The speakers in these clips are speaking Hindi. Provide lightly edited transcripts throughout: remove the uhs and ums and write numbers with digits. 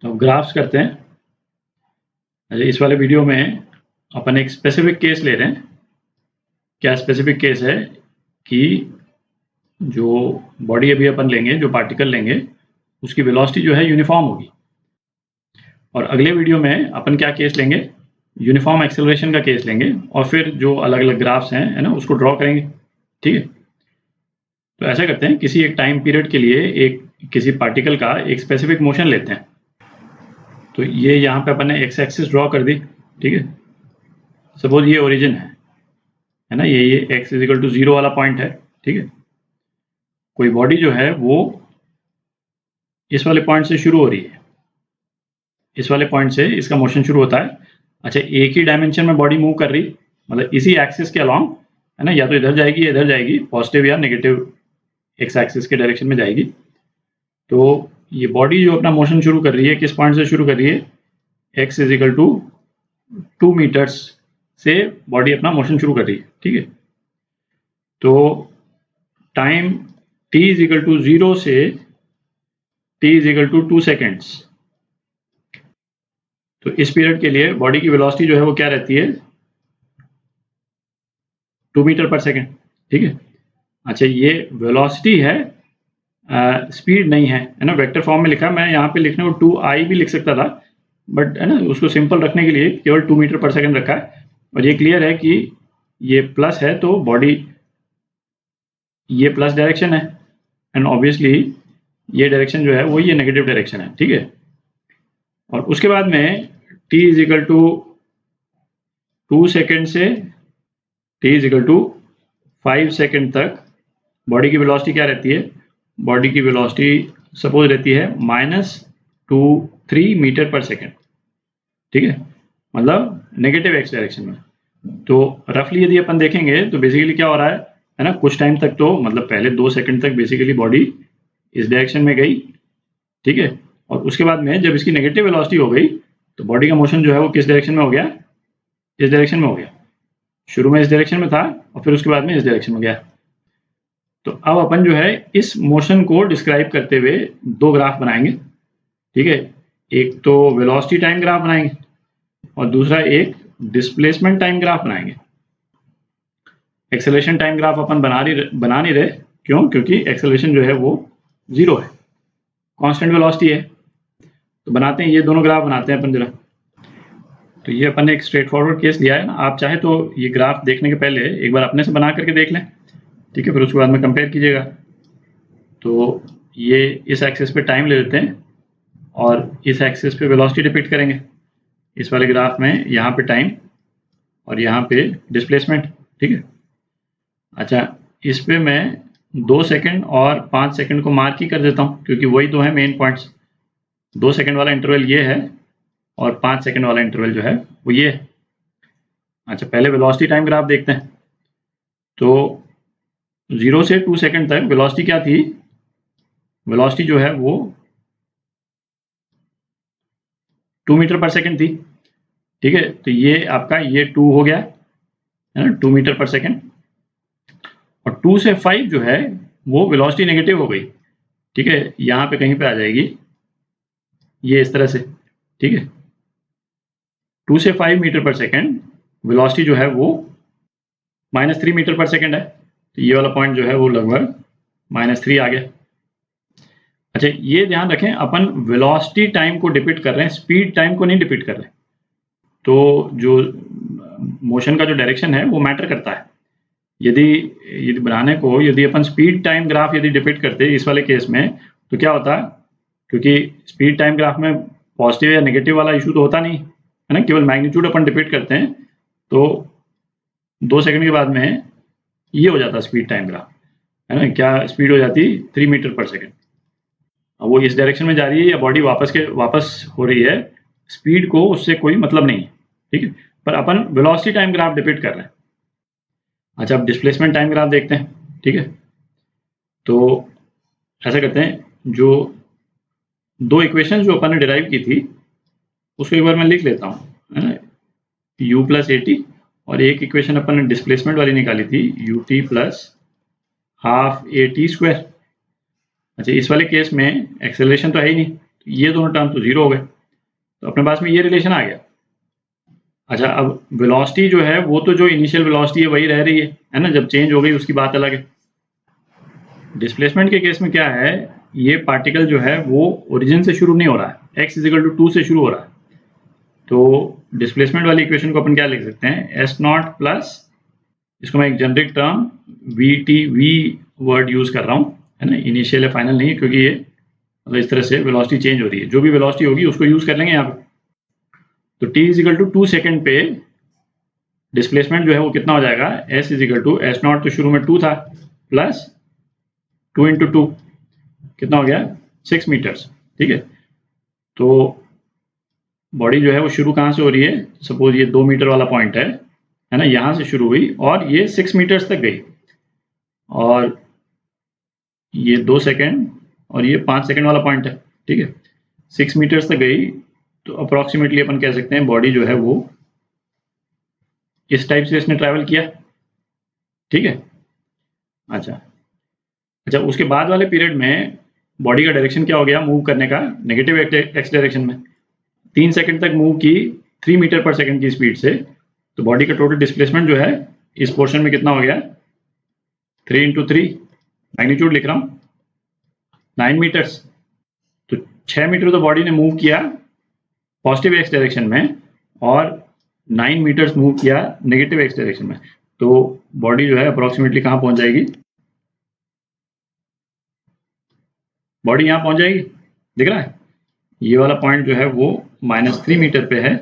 तो ग्राफ्स करते हैं। अच्छा, इस वाले वीडियो में अपन एक स्पेसिफिक केस ले रहे हैं। क्या स्पेसिफिक केस है कि जो बॉडी अभी अपन लेंगे, जो पार्टिकल लेंगे, उसकी वेलोसिटी जो है यूनिफॉर्म होगी। और अगले वीडियो में अपन क्या केस लेंगे, यूनिफॉर्म एक्सेलरेशन का केस लेंगे और फिर जो अलग अलग ग्राफ्स हैं, है ना, उसको ड्रॉ करेंगे। ठीक है, तो ऐसा करते हैं, किसी एक टाइम पीरियड के लिए किसी पार्टिकल का एक स्पेसिफिक मोशन लेते हैं। तो ये यहाँ पे अपन ने एक्स एक्सिस ड्रॉ कर दी। ठीक है, सपोज ये ओरिजिन है ना, ये एक्स इज इक्वल टू 0 वाला पॉइंट है। ठीक है, कोई बॉडी जो है वो इस वाले पॉइंट से शुरू हो रही है, इस वाले पॉइंट से इसका मोशन शुरू होता है। अच्छा, एक ही डायमेंशन में बॉडी मूव कर रही, मतलब इसी एक्सिस के अलॉन्ग, है ना, या तो इधर जाएगी या इधर जाएगी, पॉजिटिव या नेगेटिव एक्स एक्सिस के डायरेक्शन में जाएगी। तो ये बॉडी जो अपना मोशन शुरू कर रही है, किस पॉइंट से शुरू कर रही है, x is equal to 2 metres से बॉडी अपना मोशन शुरू कर रही है। ठीक है, तो time t is equal to 0 से t is equal to 2 seconds. तो इस पीरियड के लिए बॉडी की वेलोसिटी जो है वो क्या रहती है, 2 मीटर पर सेकेंड। ठीक है, अच्छा, ये वेलोसिटी है, स्पीड नहीं है, है ना। वेक्टर फॉर्म में लिखा, मैं यहाँ पे लिखने को 2i भी लिख सकता था, बट है ना, उसको सिंपल रखने के लिए केवल 2 मीटर पर सेकेंड रखा है। और ये क्लियर है कि ये प्लस है, तो बॉडी ये प्लस डायरेक्शन है, एंड ऑब्वियसली ये डायरेक्शन जो है वो ये नेगेटिव डायरेक्शन है। ठीक है, और उसके बाद में t is equal to 2 second से t is equal to 5 second तक बॉडी की वेलोसिटी क्या रहती है, बॉडी की वेलोसिटी सपोज रहती है -3 मीटर पर सेकेंड। ठीक है, मतलब नेगेटिव एक्स डायरेक्शन में। तो रफली यदि अपन देखेंगे तो बेसिकली क्या हो रहा है ना, कुछ टाइम तक तो मतलब पहले 2 सेकंड तक बेसिकली बॉडी इस डायरेक्शन में गई। ठीक है, और उसके बाद में जब इसकी नेगेटिव वेलोसिटी हो गई तो बॉडी का मोशन जो है वो किस डायरेक्शन में हो गया, इस डायरेक्शन में हो गया। शुरू में इस डायरेक्शन में था और फिर उसके बाद में इस डायरेक्शन में गया। तो अब अपन जो है इस मोशन को डिस्क्राइब करते हुए 2 ग्राफ बनाएंगे। ठीक है, एक तो वेलोसिटी टाइम ग्राफ बनाएंगे और दूसरा एक डिस्प्लेसमेंट टाइम ग्राफ बनाएंगे। एक्सेलरेशन टाइम ग्राफ अपन बना नहीं रहे, क्यों, क्योंकि एक्सेलरेशन जो है वो 0 है, कांस्टेंट वेलोसिटी है। तो बनाते हैं, ये दोनों ग्राफ बनाते हैं अपन जरा। तो ये अपन ने एक स्ट्रेट फॉरवर्ड केस लिया है ना, आप चाहे तो ये ग्राफ देखने के पहले एक बार अपने से बना करके देख लें। ठीक है, फिर उसके बाद में कंपेयर कीजिएगा। तो ये इस एक्सिस पे टाइम ले लेते हैं और इस एक्सिस पे वेलोसिटी डिपिक्ट करेंगे। इस वाले ग्राफ में यहाँ पे टाइम और यहाँ पे डिस्प्लेसमेंट। ठीक है, अच्छा, इस पे मैं 2 सेकंड और 5 सेकंड को मार्क ही कर देता हूँ, क्योंकि वही तो है मेन पॉइंट्स। 2 सेकंड वाला इंटरवल ये है और 5 सेकंड वाला इंटरवल जो है वो ये है। अच्छा, पहले वेलोसिटी टाइम ग्राफ देखते हैं। तो 0 से 2 सेकंड तक वेलोसिटी क्या थी, वेलोसिटी जो है वो 2 मीटर पर सेकंड थी। ठीक है, तो ये आपका ये 2 हो गया, है ना, 2 मीटर पर सेकंड। और 2 से 5 जो है वो वेलोसिटी नेगेटिव हो गई। ठीक है, यहाँ पे कहीं पे आ जाएगी, ये इस तरह से। ठीक है, 2 से 5 मीटर पर सेकंड वेलोसिटी जो है वो -3 मीटर पर सेकंड है। तो ये वाला पॉइंट जो है वो लगभग -3 आ गया। अच्छा, ये ध्यान रखें, अपन वेलोसिटी टाइम को डिपिक्ट कर रहे हैं, स्पीड टाइम को नहीं डिपिक्ट कर रहे हैं। तो जो मोशन का जो डायरेक्शन है वो मैटर करता है। यदि बनाने को यदि अपन स्पीड टाइम ग्राफ यदि डिपिक्ट करते इस वाले केस में, तो क्या होता, क्योंकि स्पीड टाइम ग्राफ में पॉजिटिव या नेगेटिव वाला इशू तो होता नहीं है ना, केवल मैग्नीट्यूड अपन डिपिक्ट करते हैं। तो 2 सेकंड के बाद में ये हो जाता स्पीड टाइम ग्राफ, है ना, क्या स्पीड हो जाती 3 मीटर पर सेकंड। अब वो इस डायरेक्शन में जा रही है या बॉडी वापस हो रही है, स्पीड को उससे कोई मतलब नहीं है। ठीक है, पर अपन वेलोसिटी टाइम ग्राफ डिपिक्ट कर रहे हैं। अच्छा, अब डिस्प्लेसमेंट टाइम ग्राफ देखते हैं। ठीक है, तो ऐसा करते हैं, जो 2 इक्वेशन जो अपन ने डिराइव की थी उसको एक बार मैं लिख लेता हूँ, है ना, u प्लस AT, और एक इक्वेशन अपन ने डिस्प्लेसमेंट वाली निकाली थी, ut plus half AT square. अच्छा, इस वाले केस में एक्सेलरेशन तो है ही नहीं, ये दोनों टर्म तो जीरो हो गए, तो अपने पास में ये रिलेशन आ गया। अच्छा, अब वेलोसिटी जो है वो तो जो इनिशियल वेलोसिटी है वही रह रही है ना, जब चेंज हो गई उसकी बात अलग है। डिस्प्लेसमेंट के केस में क्या है, ये पार्टिकल जो है वो ओरिजिन से शुरू नहीं हो रहा है, x इजिकल टू 2 से शुरू हो रहा है। तो डिस्प्लेसमेंट वाली इक्वेशन को अपन क्या लिख सकते हैं, एस नॉट प्लस, इसको मैं एक generic term we T V word use कर रहा हूँ, है ना, इनिशियल या फाइनल नहीं, क्योंकि ये मतलब इस तरह से वेलोसिटी चेंज हो रही है, जो भी वेलोसिटी होगी उसको यूज कर लेंगे यहाँ पे। तो t इजिकल टू 2 सेकेंड पे डिस्प्लेसमेंट जो है वो कितना हो जाएगा, s is equal to S naught तो शुरू में 2 था प्लस 2 इंटू 2 कितना हो गया 6 मीटर्स। ठीक है, तो बॉडी जो है वो शुरू कहाँ से हो रही है, सपोज ये 2 मीटर वाला पॉइंट है ना, यहाँ से शुरू हुई और ये 6 मीटर्स तक गई, और ये 2 सेकेंड और ये 5 सेकेंड वाला पॉइंट है। ठीक है, 6 मीटर्स तक गई, तो अप्रोक्सीमेटली अपन कह सकते हैं बॉडी जो है वो इस टाइप से इसने ट्रैवल किया। ठीक है, अच्छा अच्छा, उसके बाद वाले पीरियड में बॉडी का डायरेक्शन क्या हो गया मूव करने का, नेगेटिव एक्स डायरेक्शन में। 3 सेकंड तक मूव की 3 मीटर पर सेकंड की स्पीड से, तो बॉडी का टोटल डिस्प्लेसमेंट जो है इस पोर्शन में कितना हो गया, 3 इंटू 3, मैग्नीट्यूड लिख रहा हूँ 9 मीटर्स। तो 6 मीटर तो बॉडी ने मूव किया पॉजिटिव एक्स डायरेक्शन में, और 9 मीटर्स मूव किया नेगेटिव एक्स डायरेक्शन में। तो बॉडी जो है अप्रोक्सीमेटली कहाँ पहुंच जाएगी, बॉडी यहाँ पहुंच जाएगी, दिख रहा है, ये वाला पॉइंट जो है वो -3 मीटर पे है,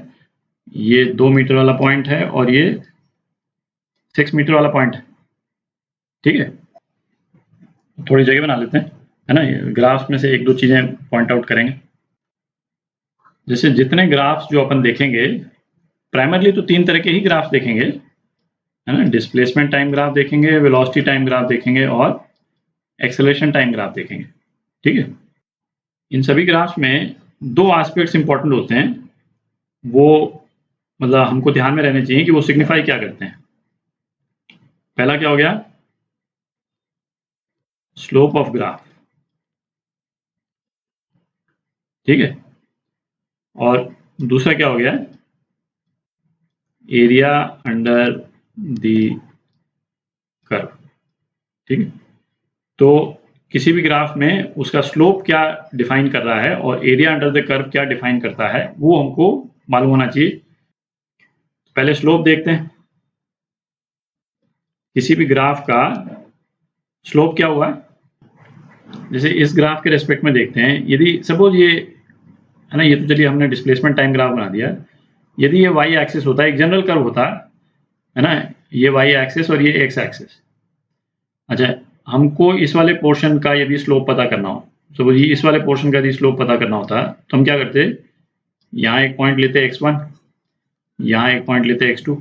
ये 2 मीटर वाला पॉइंट है, और ये 6 मीटर वाला पॉइंट है। ठीक है, थोड़ी जगह बना लेते हैं, है ना, ग्राफ्स में से एक दो चीजें पॉइंट आउट करेंगे। जैसे जितने ग्राफ्स जो अपन देखेंगे, प्राइमरली तो 3 तरह के ही ग्राफ्स देखेंगे, है ना, डिस्प्लेसमेंट टाइम ग्राफ देखेंगे, वेलोसिटी टाइम ग्राफ देखेंगे, और एक्सेलरेशन टाइम ग्राफ देखेंगे। ठीक है, इन सभी ग्राफ्स में 2 एस्पेक्ट्स इंपॉर्टेंट होते हैं, वो मतलब हमको ध्यान में रहने चाहिए कि वो सिग्निफाई क्या करते हैं। पहला क्या हो गया, स्लोप ऑफ ग्राफ। ठीक है, और दूसरा क्या हो गया, एरिया अंडर द कर्व। ठीक है, तो किसी भी ग्राफ में उसका स्लोप क्या डिफाइन कर रहा है और एरिया अंडर द कर्व क्या डिफाइन करता है, वो हमको मालूम होना चाहिए। पहले स्लोप देखते हैं, किसी भी ग्राफ का स्लोप क्या हुआ, जैसे इस ग्राफ के रेस्पेक्ट में देखते हैं, यदि सपोज ये है ना, ये तो चलिए हमने डिस्प्लेसमेंट टाइम ग्राफ बना दिया, यदि ये वाई एक्सिस होता, एक जनरल कर्व होता, है ना, ये वाई एक्सिस और ये एक्स एक्सिस। अच्छा, हमको इस वाले पोर्शन का यदि स्लोप पता करना हो, सपोज ये इस वाले पोर्शन का यदि स्लोप पता करना होता, तो हम क्या करते, यहाँ एक पॉइंट लेते x1, यहाँ एक पॉइंट लेते x2,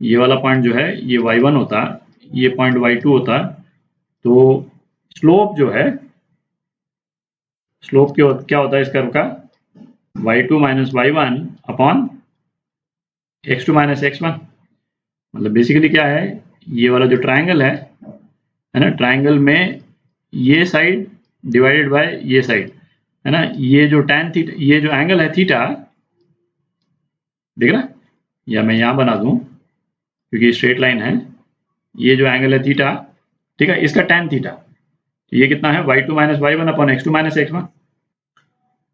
ये वाला पॉइंट जो है ये y1 होता, ये पॉइंट y2 होता। तो स्लोप जो है, स्लोप क्या होता है इस कर्व का, y2 minus y1 upon x2 minus x1। मतलब बेसिकली क्या है, ये वाला जो ट्राइंगल है ना, ट्राइंगल में ये साइड डिवाइडेड बाय ये साइड, है ना, ये जो tan थीटा, ये जो एंगल है थीटा, दिख रहा है, या मैं यहाँ बना दूं क्योंकि स्ट्रेट लाइन है, ये जो एंगल है थीटा, ठीक है, इसका tan थीटा, तो ये कितना है, y2 minus y1 upon x2 minus x1।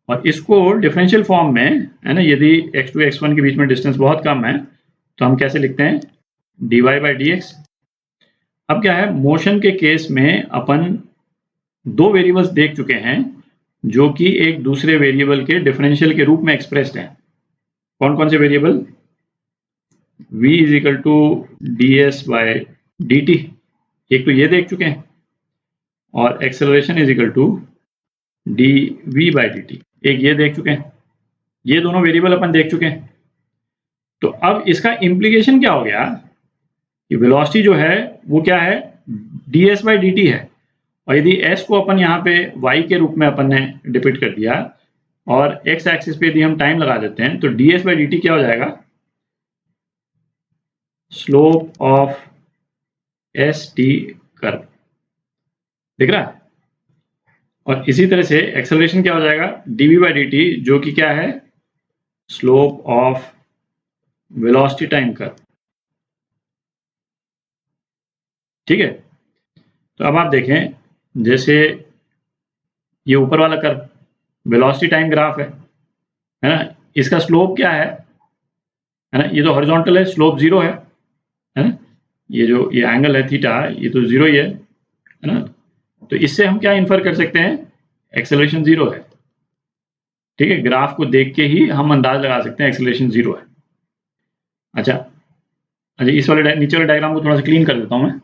और इसको डिफरेंशियल फॉर्म में, है ना, यदि x2 x1 के बीच में डिस्टेंस बहुत कम है, तो हम कैसे लिखते हैं, dy बाई dx। अब क्या है, मोशन के केस में अपन 2 वेरिएबल्स देख चुके हैं जो कि एक दूसरे वेरिएबल के डिफरेंशियल के रूप में एक्सप्रेस्ड हैं। कौन कौन से variable, v is equal to D S by D T, एक तो ये देख चुके हैं, और acceleration is equal to D V by D T, एक ये देख चुके हैं। ये दोनों वेरिएबल अपन देख चुके हैं। तो अब इसका इम्प्लीकेशन क्या हो गया कि वेलोसिटी जो है वो क्या है, D S by D T है, और यदि s को अपन यहाँ पे y के रूप में अपन ने डिपिक्ट कर दिया, और x एक्सिस पे यदि हम टाइम लगा देते हैं, तो D S by D T क्या हो जाएगा, slope of S T curve, दिख रहा है। और इसी तरह से एक्सेलरेशन क्या हो जाएगा, dv/dt, जो कि क्या है, slope of velocity time curve. ठीक है, तो अब आप देखें, जैसे ये ऊपर वाला कर्व वेलोसिटी टाइम ग्राफ है ना, इसका स्लोप क्या है ना, ये तो हॉरिजॉन्टल है, स्लोप 0 है ना, ये एंगल है थीटा, ये तो 0 ही है ना, तो इससे हम क्या इन्फर कर सकते हैं, एक्सेलरेशन 0 है। ठीक है, ग्राफ को देख के ही हम अंदाज लगा सकते हैं एक्सेलरेशन 0 है। अच्छा, इस वाले नीचे वाले डायग्राम को थोड़ा सा क्लीन कर देता हूँ मैं।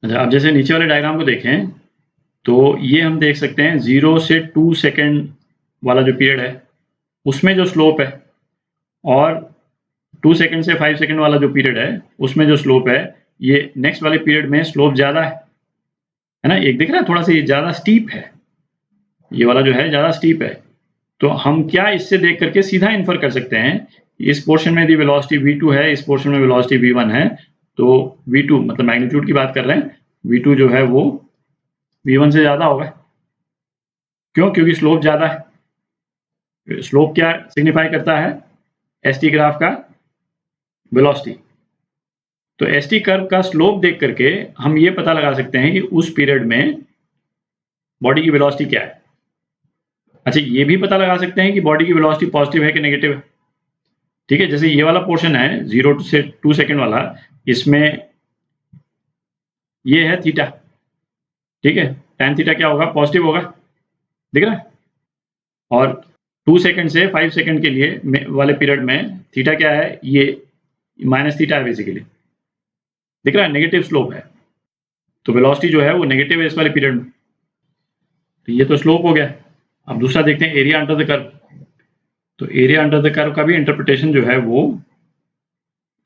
अच्छा, अब जैसे नीचे वाले डायग्राम को देखें तो ये हम देख सकते हैं 0 से 2 सेकेंड वाला जो पीरियड है उसमें जो स्लोप है, और 2 सेकेंड से 5 सेकेंड वाला जो पीरियड है उसमें जो स्लोप है, ये नेक्स्ट वाले पीरियड में स्लोप ज़्यादा है ना, एक दिख रहा है थोड़ा सा, ये ज़्यादा स्टीप है, ये वाला जो है ज़्यादा स्टीप है। तो हम क्या इससे देख करके सीधा इन्फर कर सकते हैं, इस पोर्शन में यदि वेलोसिटी v2 है, इस पोर्शन में वेलोसिटी v1 है, तो v2 मतलब मैग्नीट्यूड की बात कर रहे हैं, v2 जो है वो v1 से ज़्यादा होगा। क्यों? क्योंकि स्लोप ज़्यादा है। स्लोप क्या सिग्निफाई करता है, st ग्राफ का वेलोसिटी। तो st कर्व का स्लोप देख करके हम ये पता लगा सकते हैं कि उस पीरियड में बॉडी की वेलोसिटी क्या है। अच्छा, ये भी पता लगा सकते हैं कि बॉडी की वेलोसिटी पॉजिटिव है कि नेगेटिव है। ठीक है, जैसे ये वाला पोर्शन है 0 से 2 सेकेंड वाला, इसमें ये है थीटा। ठीक है, tan थीटा क्या होगा, पॉजिटिव होगा, दिख रहा है। और 2 सेकेंड से 5 सेकेंड के लिए वाले पीरियड में थीटा क्या है, ये माइनस थीटा है बेसिकली, दिख रहा है, नेगेटिव स्लोप है। तो वेलोसिटी जो है वो नेगेटिव है इस वाले पीरियड में। तो ये तो स्लोप हो गया। अब दूसरा देखते हैं एरिया अंडर द कर्व। तो एरिया अंडर द कर्व का भी इंटरप्रिटेशन जो है वो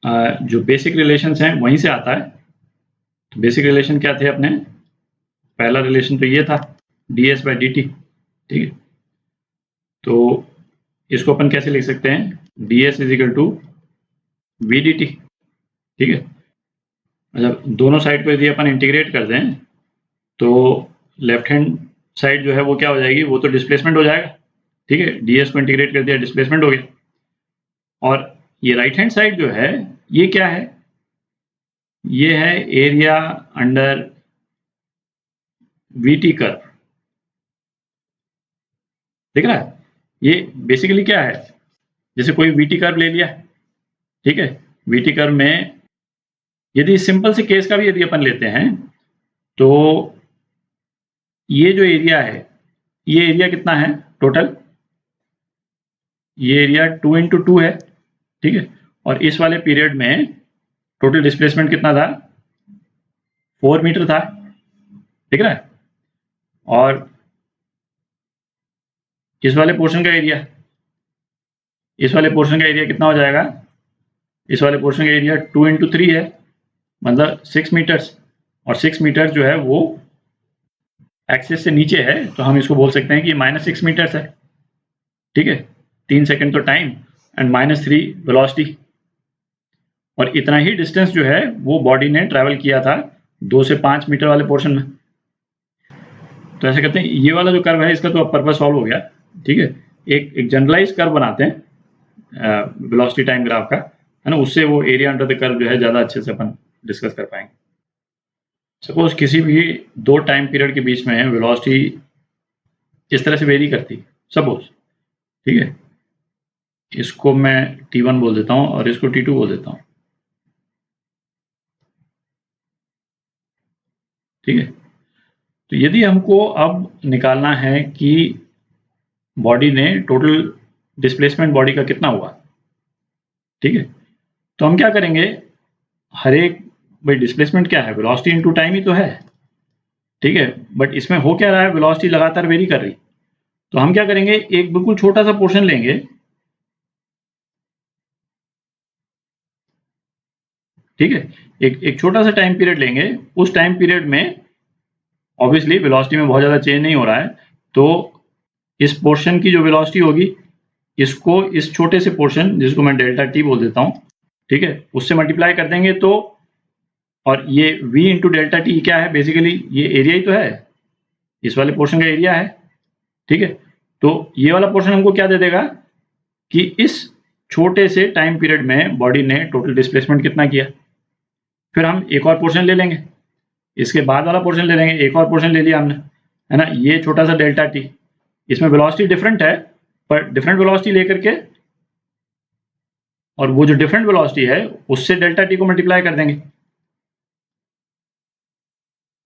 जो बेसिक रिलेशंस हैं वहीं से आता है। तो बेसिक रिलेशन क्या थे अपने, पहला रिलेशन तो ये था ds/dt। ठीक है, तो इसको अपन कैसे लिख सकते हैं, ds = vdt। ठीक है, मतलब दोनों साइड को यदि अपन इंटीग्रेट कर दें तो लेफ्ट हैंड साइड जो है वो क्या हो जाएगी, वो तो डिस्प्लेसमेंट हो जाएगा। ठीक है, ds को इंटीग्रेट कर दिया, डिस्प्लेसमेंट हो गया। और ये राइट हैंड साइड जो है ये क्या है, ये है एरिया अंडर vt कर्व, दिख रहा है। ये बेसिकली क्या है, जैसे कोई vt कर्व ले लिया, ठीक है, vt कर्व में यदि सिंपल से केस का भी यदि अपन लेते हैं तो ये जो एरिया है, ये एरिया कितना है टोटल, ये एरिया 2 × 2 है। ठीक है, और इस वाले पीरियड में टोटल डिस्प्लेसमेंट कितना था, 4 मीटर था, दिख रहा है। और इस वाले पोर्शन का एरिया, इस वाले पोर्शन का एरिया कितना हो जाएगा, इस वाले पोर्शन का एरिया 2 × 3 है, मतलब 6 मीटर्स। और 6 मीटर जो है वो एक्सिस से नीचे है, तो हम इसको बोल सकते हैं कि -6 मीटर्स है। ठीक है, 3 सेकेंड तो टाइम एंड -3 वेलोसिटी। और इतना ही डिस्टेंस जो है वो बॉडी ने ट्रैवल किया था 2 से 5 मीटर वाले पोर्शन में। तो ऐसे करते हैं, ये वाला जो कर्व है इसका तो अब पर्पस सॉल्व हो गया। ठीक है, एक जनरलाइज कर्व बनाते हैं वेलोसिटी टाइम ग्राफ का, है ना, उससे वो एरिया अंडर द कर्व जो है ज़्यादा अच्छे से अपन डिस्कस कर पाएंगे। सपोज किसी भी 2 टाइम पीरियड के बीच में वेलोसिटी इस तरह से वेरी करती है, सपोज। ठीक है, इसको मैं t1 बोल देता हूँ और इसको t2 बोल देता हूँ। ठीक है, तो यदि हमको अब निकालना है कि बॉडी ने टोटल डिस्प्लेसमेंट बॉडी का कितना हुआ, ठीक है, तो हम क्या करेंगे, हर एक, भाई डिस्प्लेसमेंट क्या है, वेलोसिटी इनटू टाइम ही तो है। ठीक है, बट इसमें हो क्या रहा है, वेलोसिटी लगातार वेरी कर रही। तो हम क्या करेंगे, एक बिल्कुल छोटा सा पोर्शन लेंगे। ठीक है, एक छोटा सा टाइम पीरियड लेंगे, उस टाइम पीरियड में ऑब्वियसली वेलोसिटी में बहुत ज़्यादा चेंज नहीं हो रहा है, तो इस पोर्शन की जो वेलोसिटी होगी, इसको इस छोटे से पोर्शन जिसको मैं डेल्टा टी बोल देता हूँ, ठीक है, उससे मल्टीप्लाई कर देंगे। तो और ये v × डेल्टा टी क्या है, बेसिकली ये एरिया ही तो है। इस वाले पोर्शन का एरिया है, ठीक है। तो ये वाला पोर्शन हमको क्या दे देगा कि इस छोटे से टाइम पीरियड में बॉडी ने टोटल डिस्प्लेसमेंट कितना किया। फिर हम एक और पोर्शन ले लेंगे, इसके बाद वाला पोर्शन ले लेंगे, एक और पोर्शन ले लिया हमने, है ना। ये छोटा सा डेल्टा टी, इसमें वेलोसिटी डिफरेंट है, पर डिफरेंट वेलोसिटी लेकर के, और वो जो डिफरेंट वेलोसिटी है उससे डेल्टा टी को मल्टीप्लाई कर देंगे,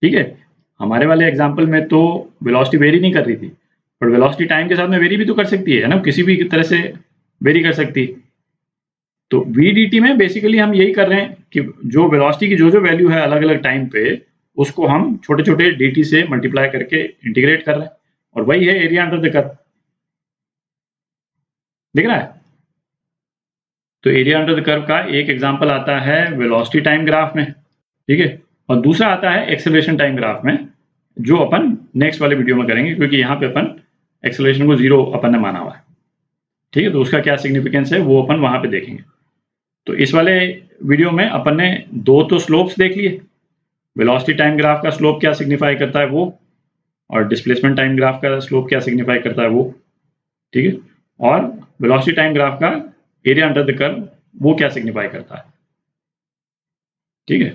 ठीक है। हमारे वाले एग्जाम्पल में तो वेलोसिटी वेरी नहीं कर रही थी, पर वेलोसिटी टाइम के साथ में वेरी भी तो कर सकती है ना, किसी भी तरह से वेरी कर सकती है। तो वी डी टी में बेसिकली हम यही कर रहे हैं कि जो वेलोसिटी की जो वैल्यू है अलग अलग टाइम पे, उसको हम छोटे छोटे डी टी से मल्टीप्लाई करके इंटीग्रेट कर रहे हैं, और वही है एरिया अंडर द कर्व। दिख रहा है? तो एरिया अंडर द कर्व का एक एग्जांपल आता है वेलोसिटी टाइम ग्राफ में, ठीक है, और दूसरा आता है एक्सेलरेशन टाइम ग्राफ में, जो अपन नेक्स्ट वाले वीडियो में करेंगे, क्योंकि यहाँ पे अपन एक्सेलरेशन को 0 अपन ने माना हुआ है, ठीक है। तो उसका क्या सिग्निफिकेंस है वो अपन वहां पे देखेंगे। तो इस वाले वीडियो में अपन ने दो तो स्लोप्स देख लिए, वेलोसिटी टाइम ग्राफ का स्लोप क्या सिग्निफाई करता है वो, और डिस्प्लेसमेंट टाइम ग्राफ का स्लोप क्या सिग्निफाई करता है वो, ठीक है, और वेलोसिटी टाइम ग्राफ का एरिया अंडर द कर्व वो क्या सिग्निफाई करता है, ठीक है।